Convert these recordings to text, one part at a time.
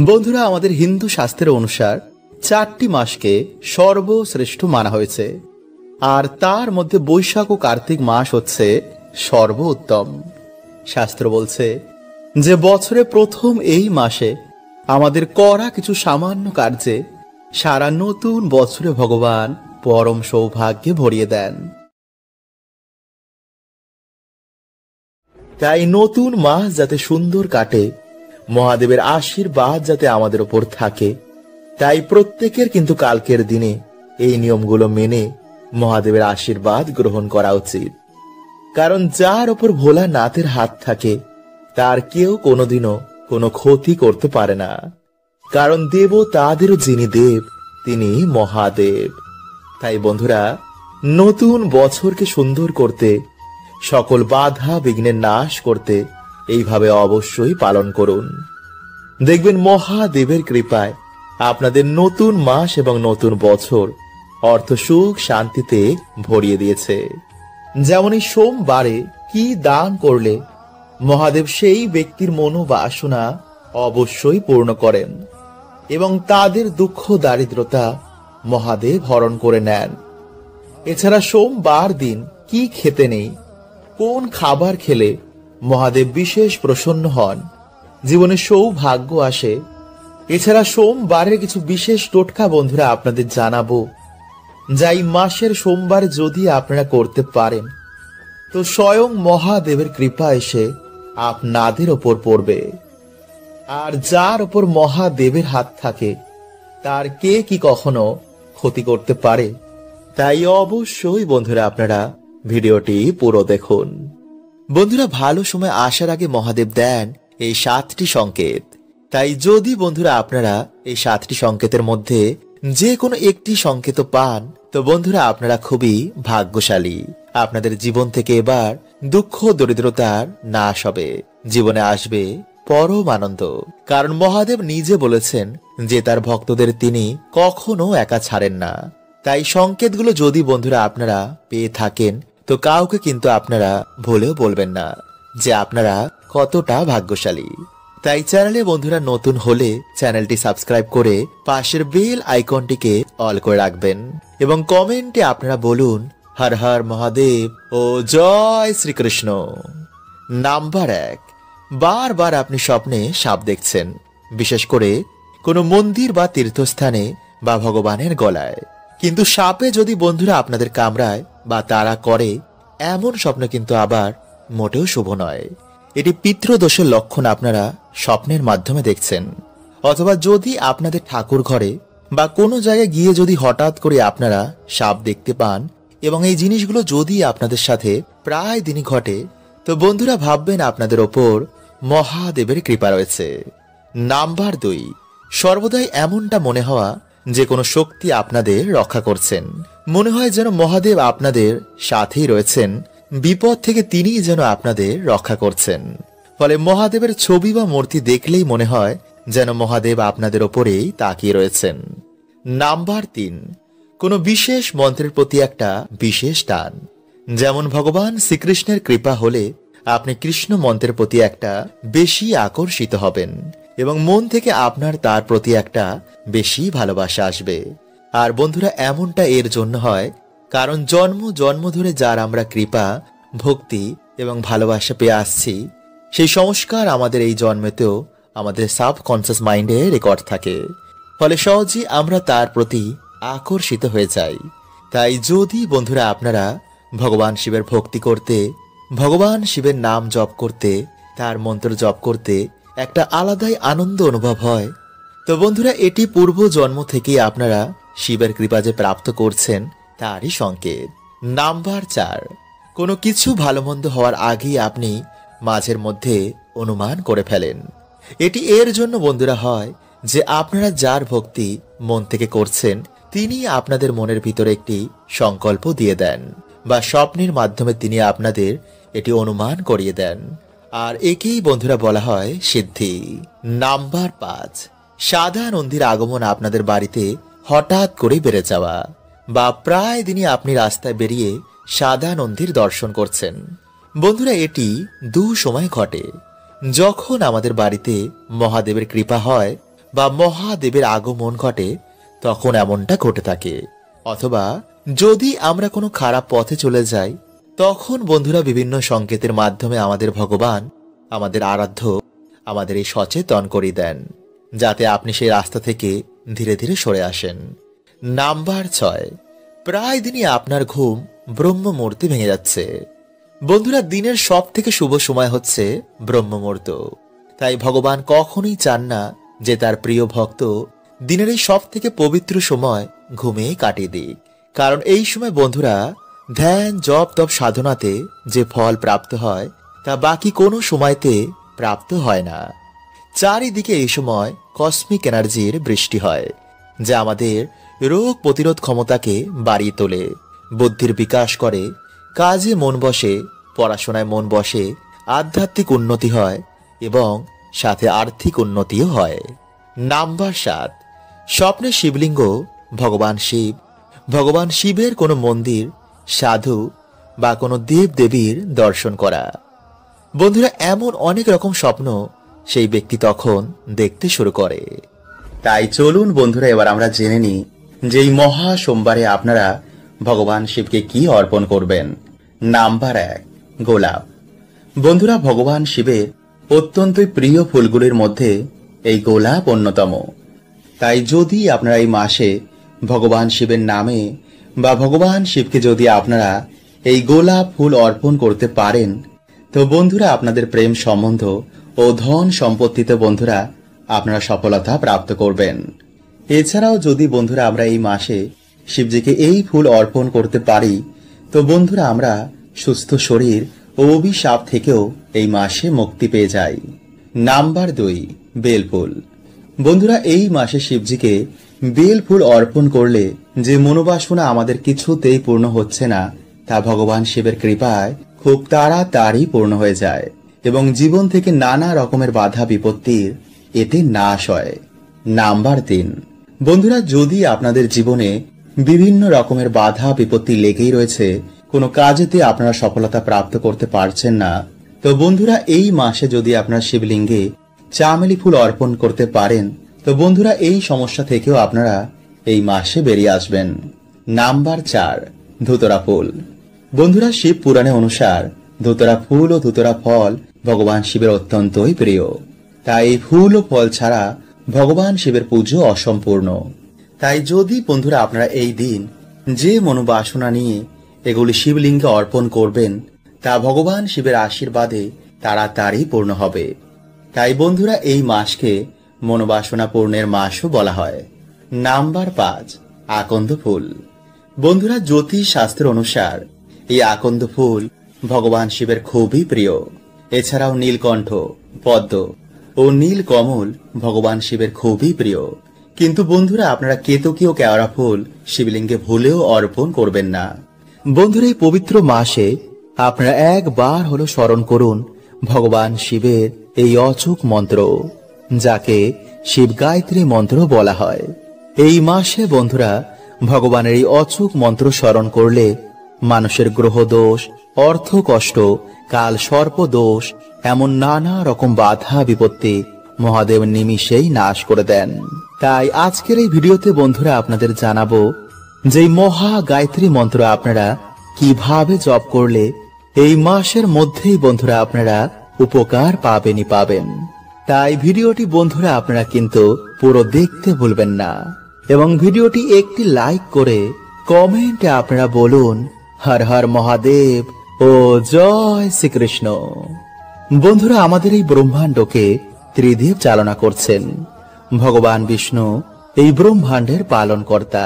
বন্ধুরা, আমাদের হিন্দু শাস্ত্রের অনুসার 4টি মাসকে সর্বশ্রেষ্ঠ মানা হয়েছে, আর তার মধ্যে বৈশাখ ও কার্তিক মাস হচ্ছে সর্বোত্তম। শাস্ত্র বলছে যে বছরে প্রথম এই মাসে আমাদের করা কিছু সামান্য কার্যে সারা নতুন বছরে ভগবান পরম সৌভাগ্যে ভরিয়ে দেন। তাই নতুন মাস যাতে সুন্দর কাটে, মহাদেবের আশীর্বাদ যাতে আমাদের উপর থাকে, তাই প্রত্যেকের কিন্তু কালকের দিনে এই নিয়মগুলো মেনে মহাদেবের আশীর্বাদ গ্রহণ করা উচিত। কারণ যার উপর ভোলানাথের হাত থাকে তার কেউ কোনোদিনও কোনো ক্ষতি করতে পারে না। কারণ দেবতাদেরও যিনি দেব তিনি মহাদেব। তাই বন্ধুরা, নতুন বছরকে সুন্দর করতে, সকল বাধা বিঘ্নের নাশ করতে এইভাবে অবশ্যই পালন করুন। দেখবেন মহাদেবের কৃপায় আপনাদের নতুন মাস এবং নতুন বছর অর্থ সুখ শান্তিতে ভরিয়ে দিয়েছে। যেমন এই সোমবারে কি দান করলে মহাদেব সেই ব্যক্তির মনোবাসনা অবশ্যই পূর্ণ করেন এবং তাদের দুঃখ দারিদ্রতা মহাদেব হরণ করে নেন। এছাড়া সোমবার দিন কি খেতে নেই, কোন খাবার খেলে মহাদেব বিশেষ প্রসন্ন হন, জীবনে সৌভাগ্য আসে, এছাড়া সোমবারের কিছু বিশেষ টোটকা বন্ধুরা আপনাদের জানাবো, যা এই মাসের সোমবার যদি আপনারা করতে পারেন তো স্বয়ং মহাদেবের কৃপা এসে আপনাদের ওপর পড়বে। আর যার ওপর মহাদেবের হাত থাকে তার কে কি কখনো ক্ষতি করতে পারে? তাই অবশ্যই বন্ধুরা আপনারা ভিডিওটি পুরো দেখুন। বন্ধুরা, ভালো সময় আসার আগে মহাদেব দেন এই 7টি সংকেত। তাই যদি বন্ধুরা আপনারা এই 7টি সংকেতের মধ্যে যে কোনো একটি সংকেত পান তো বন্ধুরা আপনারা খুবই ভাগ্যশালী। আপনাদের জীবন থেকে এবার দুঃখ দরিদ্রতার নাশ হবে, জীবনে আসবে পরম আনন্দ। কারণ মহাদেব নিজে বলেছেন যে তার ভক্তদের তিনি কখনো একা ছাড়েন না। তাই সংকেতগুলো যদি বন্ধুরা আপনারা পেয়ে থাকেন তো কাউকে কিন্তু আপনারা ভুলেও বলবেন না যে আপনারা কতটা ভাগ্যশালী। তাই চ্যানেলে বন্ধুরা নতুন হলে চ্যানেলটি সাবস্ক্রাইব করে পাশের বেল আইকনটিকে অল করে রাখবেন এবং কমেন্টে আপনারা বলুন হর হর মহাদেব ও জয় শ্রীকৃষ্ণ। নাম্বার 1, বারবার আপনি স্বপ্নে সাপ দেখছেন, বিশেষ করে কোনো মন্দির বা তীর্থস্থানে বা ভগবানের গলায়। কিন্তু সাপে যদি বন্ধুরা আপনাদের কামড়ায় বা তাড়া করে, এমন স্বপ্ন কিন্তু আবার মোটেও শুভ নয়। এটি পিতৃদোষের লক্ষণ আপনারা স্বপ্নের মাধ্যমে দেখছেন। অথবা যদি আপনাদের ঠাকুর ঘরে বা কোনো জায়গায় গিয়ে যদি হঠাৎ করে আপনারা সাপ দেখতে পান এবং এই জিনিসগুলো যদি আপনাদের সাথে প্রায় দিনই ঘটে তো বন্ধুরা ভাববেন আপনাদের ওপর মহাদেবের কৃপা রয়েছে। নাম্বার 2, সর্বদাই এমনটা মনে হওয়া যে কোনো শক্তি আপনাদের রক্ষা করছেন। মনে হয় যেন মহাদেব আপনাদের সাথেই রয়েছেন, বিপদ থেকে তিনিই যেন আপনাদের রক্ষা করছেন। ফলে মহাদেবের ছবি বা মূর্তি দেখলেই মনে হয় যেন মহাদেব আপনাদের ওপরেই তাকিয়ে রয়েছেন। নাম্বার 3, কোনো বিশেষ মন্ত্রের প্রতি একটা বিশেষ টান। যেমন ভগবান শ্রীকৃষ্ণের কৃপা হলে আপনি কৃষ্ণ মন্ত্রের প্রতি একটা বেশি আকর্ষিত হবেন এবং মন থেকে আপনার তার প্রতি একটা বেশি ভালোবাসা আসবে। আর বন্ধুরা এমনটা এর জন্য হয় কারণ জন্ম জন্ম ধরে যার আমরা কৃপা ভক্তি এবং ভালোবাসা পেয়ে আসছি, সেই সংস্কার আমাদের এই জন্মেতেও আমাদের সাবকনসিয়াস মাইন্ডে রেকর্ড থাকে। ফলে সহজেই আমরা তার প্রতি আকর্ষিত হয়ে যাই। তাই যদি বন্ধুরা আপনারা ভগবান শিবের ভক্তি করতে, ভগবান শিবের নাম জপ করতে, তার মন্ত্র জপ করতে একটা আলাদাই আনন্দ অনুভব হয় তো বন্ধুরা এটি পূর্ব জন্ম থেকেই আপনারা শিবের কৃপা যে প্রাপ্ত করছেন তারই সংকেত। নাম্বার 4, কোনো কিছু ভালো মন্দ হওয়ার আগেই আপনি মাঝের মধ্যে অনুমান করে ফেলেন। এটি এর জন্য বন্ধুরা হয় যে আপনারা যার ভক্তি মন থেকে করছেন তিনি আপনাদের মনের ভিতরে একটি সংকল্প দিয়ে দেন বা স্বপ্নের মাধ্যমে তিনি আপনাদের এটি অনুমান করিয়ে দেন, আর একেই বন্ধুরা বলা হয় সিদ্ধি। নাম্বার 5, সাদা নন্দীর আগমন আপনাদের বাড়িতে হঠাৎ করে বেড়ে যাওয়া বা প্রায় দিনই আপনি রাস্তায় বেরিয়ে সাদা নন্দীর দর্শন করছেন। বন্ধুরা এটি 2 সময় ঘটে। যখন আমাদের বাড়িতে মহাদেবের কৃপা হয় বা মহাদেবের আগমন ঘটে তখন এমনটা ঘটে থাকে। অথবা যদি আমরা কোনো খারাপ পথে চলে যাই তখন বন্ধুরা বিভিন্ন সংকেতের মাধ্যমে আমাদের ভগবান, আমাদের আরাধ্য আমাদের এই সচেতন করে দেন, যাতে আপনি সেই রাস্তা থেকে ধীরে ধীরে সরে আসেন। নাম্বার 6, প্রায় দিনই আপনার ঘুম ব্রহ্ম মুহূর্তে ভেঙে যাচ্ছে। বন্ধুরা, দিনের সব থেকে শুভ সময় হচ্ছে ব্রহ্ম মুহূর্ত। তাই ভগবান কখনোই চান না যে তার প্রিয় ভক্ত দিনের এই সব থেকে পবিত্র সময় ঘুমিয়ে কাটিয়ে দিক। কারণ এই সময় বন্ধুরা ধ্যান, জপ, তপ, সাধনাতে যে ফল প্রাপ্ত হয় তা বাকি কোনো সময়তে প্রাপ্ত হয় না। চারিদিকে এই সময় কসমিক এনার্জির বৃষ্টি হয়, যা আমাদের রোগ প্রতিরোধ ক্ষমতাকে বাড়িয়ে তোলে, বুদ্ধির বিকাশ করে, কাজে মন বসে, পড়াশোনায় মন বসে, আধ্যাত্মিক উন্নতি হয় এবং সাথে আর্থিক উন্নতিও হয়। নাম্বার 7, স্বপ্নে শিবলিঙ্গ, ভগবান শিবের কোনো মন্দির, সাধু বা কোনো দেব দেবীর দর্শন করা। বন্ধুরা, এমন অনেক রকম স্বপ্ন সেই ব্যক্তি তখন দেখতে শুরু করে। তাই চলুন বন্ধুরা, এবার আমরা জেনে নিই যে এই মহা সোমবারে আপনারা ভগবান শিবকে কি অর্পণ করবেন। নাম্বার 1, গোলাপ। বন্ধুরা, ভগবান শিবের অত্যন্ত প্রিয় ফুলগুলির মধ্যে এই গোলাপ অন্যতম। তাই যদি আপনারা এই মাসে ভগবান শিবের নামে বা ভগবান শিবকে যদি আপনারা এই গোলাপ ফুল অর্পণ করতে পারেন তো বন্ধুরা আপনাদের প্রেম সম্বন্ধ ও ধন সম্পত্তিতে বন্ধুরা আপনারা সফলতা প্রাপ্ত করবেন। এছাড়াও যদি বন্ধুরা আমরা এই মাসে শিবজিকে এই ফুল অর্পণ করতে পারি তো বন্ধুরা আমরা সুস্থ শরীর ও অভিশাপ থেকেও এই মাসে মুক্তি পেয়ে যাই। নাম্বার 2, বেলফুল। বন্ধুরা, এই মাসে শিবজিকে বেল ফুল অর্পণ করলে যে মনোবাসনা আমাদের কিছুতেই পূর্ণ হচ্ছে না তা ভগবান শিবের কৃপায় খুব তাড়াতাড়ি পূর্ণ হয়ে যায় এবং জীবন থেকে নানা রকমের বাধা বিপত্তির এতে নাশ হয়। নাম্বার 3, বন্ধুরা, যদি আপনাদের জীবনে বিভিন্ন রকমের বাধা বিপত্তি লেগেই রয়েছে, কোনো কাজেতে আপনারা সফলতা প্রাপ্ত করতে পারছেন না, তো বন্ধুরা এই মাসে যদি আপনারা শিবলিঙ্গে চামেলি ফুল অর্পণ করতে পারেন তো বন্ধুরা এই সমস্যা থেকেও আপনারা এই মাসে বেরিয়ে আসবেন। নাম্বার 4, ধুতরা ফুল। বন্ধুরা, শিব পুরাণে অনুসার ধুতরা ফুল ও ধুতরা ফল ভগবান শিবের অত্যন্তই প্রিয়। তাই এই ফুল ও ফল ছাড়া ভগবান শিবের পুজো অসম্পূর্ণ। তাই যদি বন্ধুরা আপনারা এই দিন যে মনোবাসনা নিয়ে এগুলি শিবলিঙ্গে অর্পণ করবেন তা ভগবান শিবের আশীর্বাদে তাড়াতাড়ি পূর্ণ হবে। তাই বন্ধুরা এই মাসকে মনোবাসনা পূর্ণের মাসও বলা হয়। নাম্বার 5, আকন্দ ফুল। বন্ধুরা, জ্যোতিষ শাস্ত্র অনুসার এই আকন্দ ফুল ভগবান শিবের খুবই প্রিয়। এছাড়াও নীলকণ্ঠ, পদ্ম ও নীল কমল ভগবান শিবের খুবই প্রিয়। কিন্তু বন্ধুরা আপনারা কেতকী ও কেওড়া ফুল শিবলিঙ্গে ভুলেও অর্পণ করবেন না। বন্ধুরা, এই পবিত্র মাসে আপনারা একবার হলো স্মরণ করুন ভগবান শিবের এই অচূক মন্ত্র, যাকে শিব গায়ত্রী মন্ত্র বলা হয়। এই মাসে বন্ধুরা ভগবানের এই অচূক মন্ত্র স্মরণ করলে মানুষের গ্রহ দোষ, অর্থ কষ্ট, কাল সর্প দোষ, এমন নানা রকম বাধা বিপত্তি মহাদেব নিমিষেই নাশ করে দেন। তাই আজকের এই ভিডিওতে বন্ধুরা আপনাদের জানাবো যে মহা গায়ত্রী মন্ত্র আপনারা কিভাবে জপ করলে এই মাসের মধ্যেই বন্ধুরা আপনারা উপকার পাবেনই পাবেন। তাই ভিডিওটি বন্ধুরা আপনারা কিন্তু পুরো দেখতে ভুলবেন না এবং ভিডিওটি একটি লাইক করে কমেন্টে আপনারা বলুন হর হর মহাদেব ও জয় শ্রীকৃষ্ণ। বন্ধুরা, আমাদের এই ব্রহ্মাণ্ডকে ত্রিদেব চালনা করছেন। ভগবান বিষ্ণু এই ব্রহ্মাণ্ডের পালনকর্তা,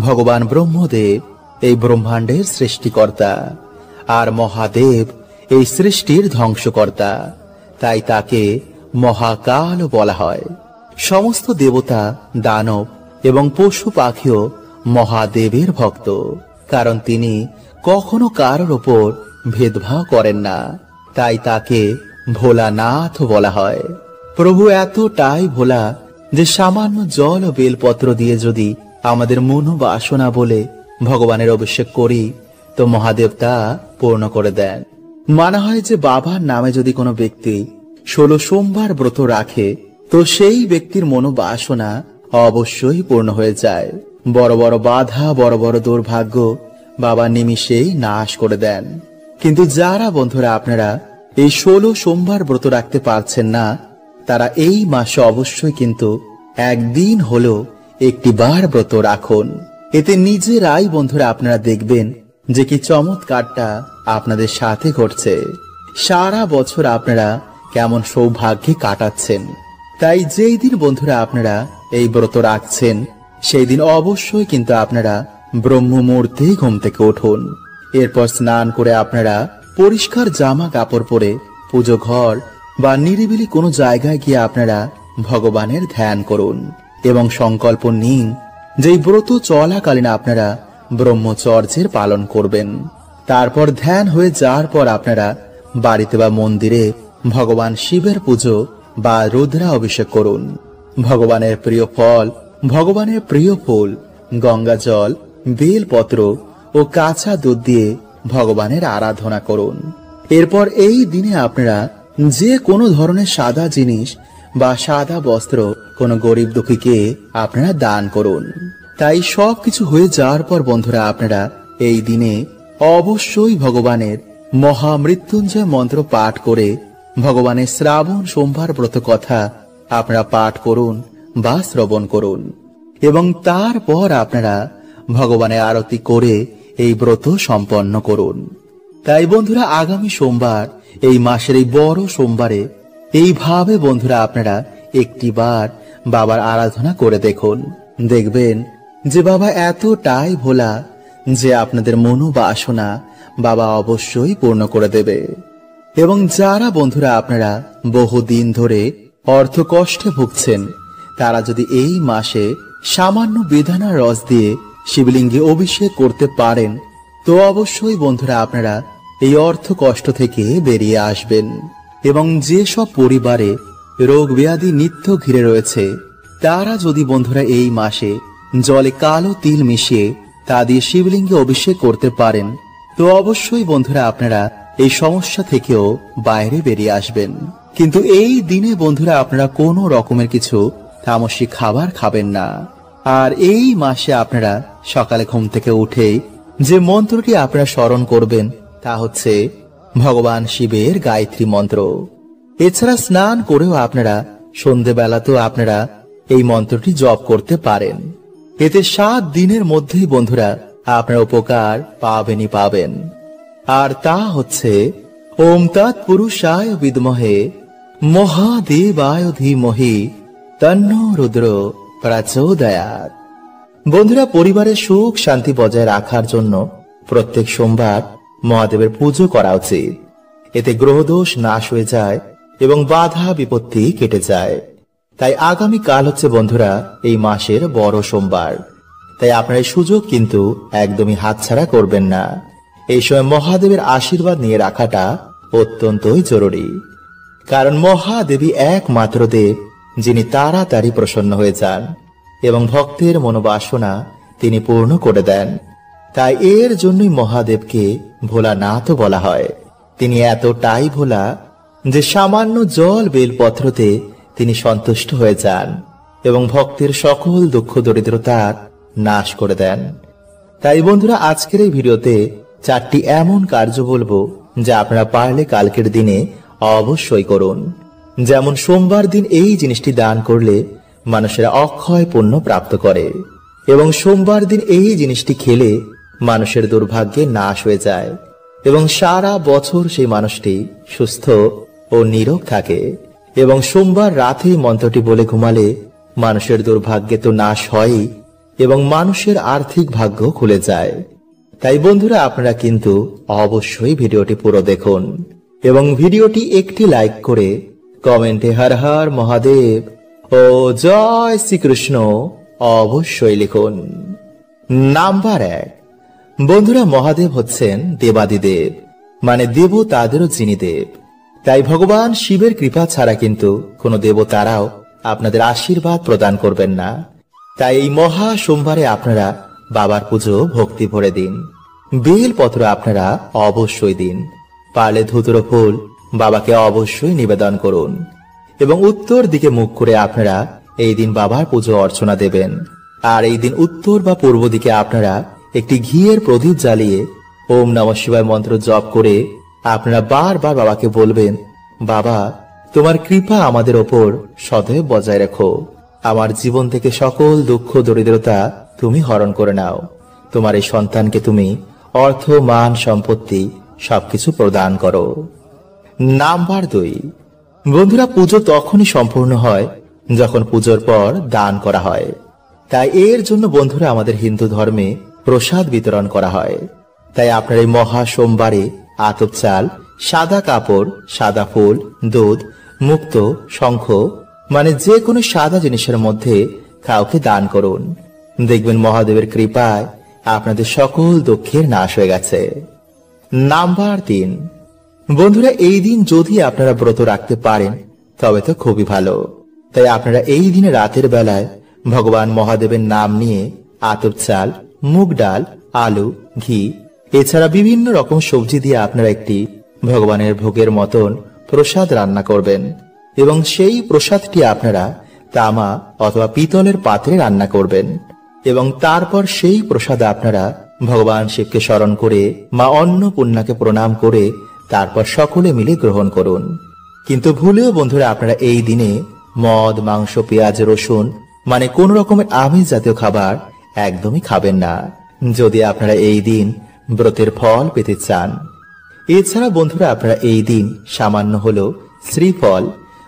ভগবান ব্রহ্মদেব এই ব্রহ্মাণ্ডের সৃষ্টিকর্তা, আর মহাদেব এই সৃষ্টির ধ্বংসকর্তা। তাই তাকে মহাকাল বলা হয়। সমস্ত দেবতা, দানব এবং পশু পাখিও মহাদেবের ভক্ত, কারণ তিনি কখনো কারোর ওপর ভেদভাব করেন না। তাই তাকে ভোলানাথ বলা হয়। প্রভু এতটাই ভোলা যে সামান্য জল ও বেলপত্র দিয়ে যদি আমাদের মনোবাসনা বলে ভগবানের অভিষেক করি তো মহাদেব তা পূর্ণ করে দেন। মানা হয় যে বাবার নামে যদি কোনো ব্যক্তি 16 সোমবার ব্রত রাখে তো তো সেই ব্যক্তির মনোবাসনা অবশ্যই পূর্ণ হয়ে যায়। বড় বড় বাধা, বড় বড় দুর্ভাগ্য বাবা নিমিষেই নাশ করে দেন। কিন্তু যারা বন্ধুরা আপনারা এই 16 সোমবার ব্রত রাখতে পারছেন না, তারা এই মাসে অবশ্যই কিন্তু একদিন হলো একটি বার ব্রত রাখুন। এতে নিজেরাই বন্ধুরা আপনারা দেখবেন যে কি চমৎকারটা আপনাদের সাথে ঘটছে। সারা বছর আপনারা কেমন সৌভাগ্যে কাটাচ্ছেন। তাই যেই দিন বন্ধুরা আপনারা এই ব্রত রাখছেন, সেই দিন অবশ্যই কিন্তু আপনারা ব্রহ্ম মুহূর্তে ঘুম থেকে উঠুন। এরপর স্নান করে আপনারা পরিষ্কার জামা কাপড় পরে পুজো ঘর বা নিরিবিলি কোনো জায়গায় গিয়ে আপনারা ভগবানের ধ্যান করুন এবং সংকল্প নিন যেই ব্রত চলাকালীন আপনারা ব্রহ্মচর্যের পালন করবেন। তারপর ধ্যান হয়ে যাওয়ার পর আপনারা বাড়িতে বা মন্দিরে ভগবান শিবের পুজো বা রুদ্রা অভিষেক করুন। ভগবানের প্রিয় ফল, ভগবানের প্রিয় ফুল, গঙ্গা জল, বেলপত্র ও কাঁচা দুধ দিয়ে ভগবানের আরাধনা করুন। এরপর এই দিনে আপনারা যে কোনো ধরনের সাদা জিনিস বা সাদা বস্ত্র কোনো গরিব দুঃখীকে আপনারা দান করুন। তাই সবকিছু হয়ে যাওয়ার পর বন্ধুরা আপনারা এই দিনে অবশ্যই ভগবানের মহামৃত্যুঞ্জয় মন্ত্র পাঠ করে ভগবানের শ্রাবণ সোমবার ব্রত কথা আপনারা পাঠ করুন বা শ্রবণ করুন এবং তারপর আপনারা ভগবানের আরতি করে এই ব্রত সম্পন্ন করুন। তাই বন্ধুরা আগামী সোমবার, এই মাসের এই বড় সোমবারে এইভাবে বন্ধুরা আপনারা একটিবার বাবার আরাধনা করে দেখুন। দেখবেন যে বাবা এতটাই ভোলা যে আপনাদের মনোবাসনা বাবা অবশ্যই পূর্ণ করে দেবে। এবং যারা বন্ধুরা আপনারা বহুদিন ধরে অর্থ কষ্টে ভুগছেন, তারা যদি এই মাসে সামান্য বেদানার রস দিয়ে শিবলিঙ্গে অভিষেক করতে পারেন, তো অবশ্যই বন্ধুরা আপনারা এই অর্থ কষ্ট থেকে বেরিয়ে আসবেন। এবং যে সব পরিবারে রোগ ব্যাধি নিত্য ঘিরে রয়েছে, তারা যদি বন্ধুরা এই মাসে জলে কালো তিল মিশিয়ে তা দিয়ে শিবলিঙ্গে অভিষেক করতে পারেন, তো অবশ্যই বন্ধুরা আপনারা এই সমস্যা থেকেও বাইরে বেরিয়ে আসবেন। কিন্তু এই দিনে বন্ধুরা আপনারা কোনো রকমের কিছু তামসিক খাবার খাবেন না। আর এই মাসে আপনারা সকালে ঘুম থেকে উঠেই যে মন্ত্রটি আপনারা স্মরণ করবেন তা হচ্ছে ভগবান শিবের গায়ত্রী মন্ত্র। এছাড়া স্নান করেও আপনারা সন্ধেবেলাতেও আপনারা এই মন্ত্রটি জপ করতে পারেন। এতে 7 দিনের মধ্যেই বন্ধুরা আপনারা উপকার পাবেনই পাবেন। আর তা হচ্ছে ওম তৎপুরুষায় বিদ্মহে মহাদেবায় ধীমহি তন্নো রুদ্র প্রচোদয়াৎ। বন্ধুরা পরিবারের সুখ শান্তি বজায় রাখার জন্য প্রত্যেক সোমবার মহাদেবের পুজো করা উচিত। এতে গ্রহদোষ নাশ হয়ে যায় এবং বাধা বিপত্তি কেটে যায়। তাই আগামী কাল হচ্ছে বন্ধুরা এই মাসের বড় সোমবার। তাই আপনার এই সুযোগ কিন্তু একদমই হাতছাড়া করবেন না। এই সময় মহাদেবের আশীর্বাদ নিয়ে রাখাটা অত্যন্তই জরুরি, কারণ মহাদেবী একমাত্র দেব যিনি তাড়াতাড়ি প্রসন্ন হয়ে যান এবং ভক্তের মনোবাসনা তিনি পূর্ণ করে দেন। তাই এর জন্যই মহাদেবকে ভোলানাথ বলা হয়। তিনি এতটাই ভোলা যে সামান্য জল বেলপত্রতে তিনি সন্তুষ্ট হয়ে যান এবং ভক্তের সকল দুঃখ দরিদ্রতার নাশ করে দেন। তাই বন্ধুরা আজকের এই ভিডিওতে 4টি এমন কার্য বলবো যা আপনারা পারলে কালকের দিনে অবশ্যই করুন। যেমন সোমবার দিন এই জিনিসটি দান করলে মানুষেরা অক্ষয় পুণ্য প্রাপ্ত করে এবং সোমবার দিন এই জিনিসটি খেলে মানুষের দুর্ভাগ্যে নাশ হয়ে যায় এবং সারা বছর সেই মানুষটি সুস্থ ও নিরোগ থাকে। এবং সোমবার রাতে মন্ত্রটি বলে ঘুমালে মানুষের দুর্ভাগ্যে তো নাশ হয়ই এবং মানুষের আর্থিক ভাগ্য খুলে যায়। তাই বন্ধুরা আপনারা কিন্তু অবশ্যই ভিডিওটি পুরো দেখুন এবং ভিডিওটি একটি লাইক করে কমেন্টে হর হর মহাদেব ও জয় শ্রীকৃষ্ণ অবশ্যই লিখুন। নাম্বার 1, বন্ধুরা মহাদেব হচ্ছেন দেবাদিদেব, মানে দেবতাদেরও যিনি দেব। তাই ভগবান শিবের কৃপা ছাড়া কিন্তু কোনো দেবতারাও আপনাদের আশীর্বাদ প্রদান করবেন না। তাই এই মহা সোমবারে আপনারা বাবার পুজো ভক্তি ভরে দিন। বেলপত্র আপনারা অবশ্যই দিন। পারলে ধুতুরো ফুল বাবাকে অবশ্যই নিবেদন করুন এবং উত্তর দিকে মুখ করে আপনারা এই দিন বাবার পুজো অর্চনা দেবেন। আর এই দিন উত্তর বা পূর্ব দিকে আপনারা একটি ঘিয়ের প্রদীপ জ্বালিয়ে ওম নমঃ শিবায় মন্ত্র জপ করে আপনারা বারবার বাবাকে বলবেন, বাবা তোমার কৃপা আমাদের ওপর সদয় বজায় রেখো, আমার জীবন থেকে সকল দুঃখ দরিদ্রতা তুমি হরণ করে নাও, তোমার এই সন্তানকে তুমি অর্থ মান সম্পত্তি সবকিছু প্রদান করো। নাম্বার 2, বন্ধুরা পুজো তখনই সম্পূর্ণ হয় যখন পুজোর পর দান করা হয়। তাই এর জন্য বন্ধুরা আমাদের হিন্দু ধর্মে প্রসাদ বিতরণ করা হয়। তাই আপনার এই মহা সোমবারে আতপ চাল, সাদা কাপড়, সাদা ফুল, দুধ, মুক্তো, শঙ্খ মানে যে কোনো সাদা জিনিসের মধ্যে কাউকে দান করুন। দেখবেন মহাদেবের কৃপায় আপনাদের সকল দুঃখের নাশ হয়ে গেছে। নাম্বার 3, বন্ধুরা এই দিন যদি আপনারা ব্রত রাখতে পারেন তবে তো খুবই ভালো। তাই আপনারা এই দিনে রাতের বেলায় ভগবান মহাদেবের নাম নিয়ে আতপ চাল, মুগ ডাল, আলু, ঘি এছাড়া বিভিন্ন রকম সবজি দিয়ে আপনারা একটি ভগবানের ভোগের মতন প্রসাদ রান্না করবেন এবং সেই প্রসাদটি আপনারা তামা অথবা পিতলের পাত্রে রান্না করবেন এবং তারপর সেই প্রসাদ আপনারা ভগবান শিবকে স্মরণ করে মা অন্নপূর্ণাকে প্রণাম করে তারপর সকলে মিলে গ্রহণ করুন। কিন্তু ভুলেও বন্ধুরা আপনারা এই দিনে মদ, মাংস, পেঁয়াজ, রসুন মানে কোন রকমের আমিষ জাতীয় খাবার একদমই খাবেন না, যদি আপনারা এই দিন ব্রতের ফল পেতে চান। এছাড়া বন্ধুরা আপনারা এই দিন সামান্য হলেও শ্রীফল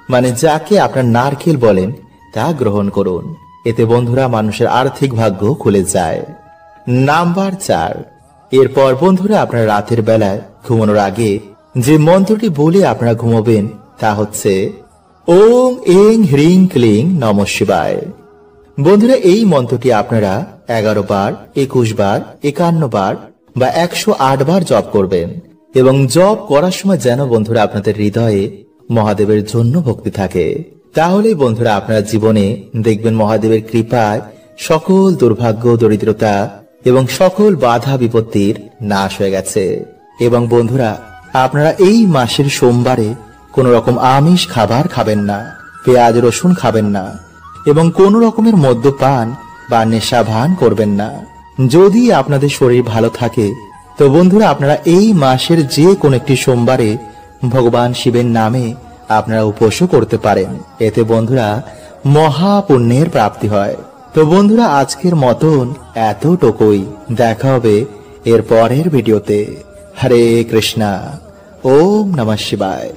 মানে যাকে আপনার নারকেল বলেন তা গ্রহণ করুন। এতে বন্ধুরা মানুষের আর্থিক ভাগ্য খুলে যায়। নাম্বার 4, এরপর বন্ধুরা আপনারা রাতের বেলায় ঘুমানোর আগে যে মন্ত্রটি বলে আপনারা ঘুমাবেন তা হচ্ছে ওং এং হ্রিং ক্লিং নমঃ শিবায়। বন্ধুরা এই মন্ত্রটি আপনারা 11 বার, 21 বার, 51 বার বা 108 বার জপ করবেন এবং জপ করার সময় যেন বন্ধুরা আপনাদের হৃদয়ে মহাদেবের জন্য ভক্তি থাকে। তাহলেই বন্ধুরা আপনার জীবনে দেখবেন মহাদেবের কৃপায় সকল দুর্ভাগ্য, দরিদ্রতা এবং সকল বাধা বিপত্তির নাশ হয়ে গেছে। এবং বন্ধুরা আপনারা এই মাসের সোমবারে কোন রকম আমিষ খাবার খাবেন না, পেঁয়াজ রসুন খাবেন না এবং কোন রকমের মদ্যপান বা নেশা ভান করবেন না। যদি আপনাদের শরীর ভালো থাকে তো বন্ধুরা আপনারা এই মাসের যে কোন একটি সোমবারে ভগবান শিবের নামে আপনারা উপোসও করতে পারেন। এতে বন্ধুরা মহা পুণ্যের প্রাপ্তি হয়। তো বন্ধুরা আজকের মতন এতটুকুই, দেখা হবে এর পরের ভিডিওতে। হরে কৃষ্ণা, ওম নমঃ শিবায়।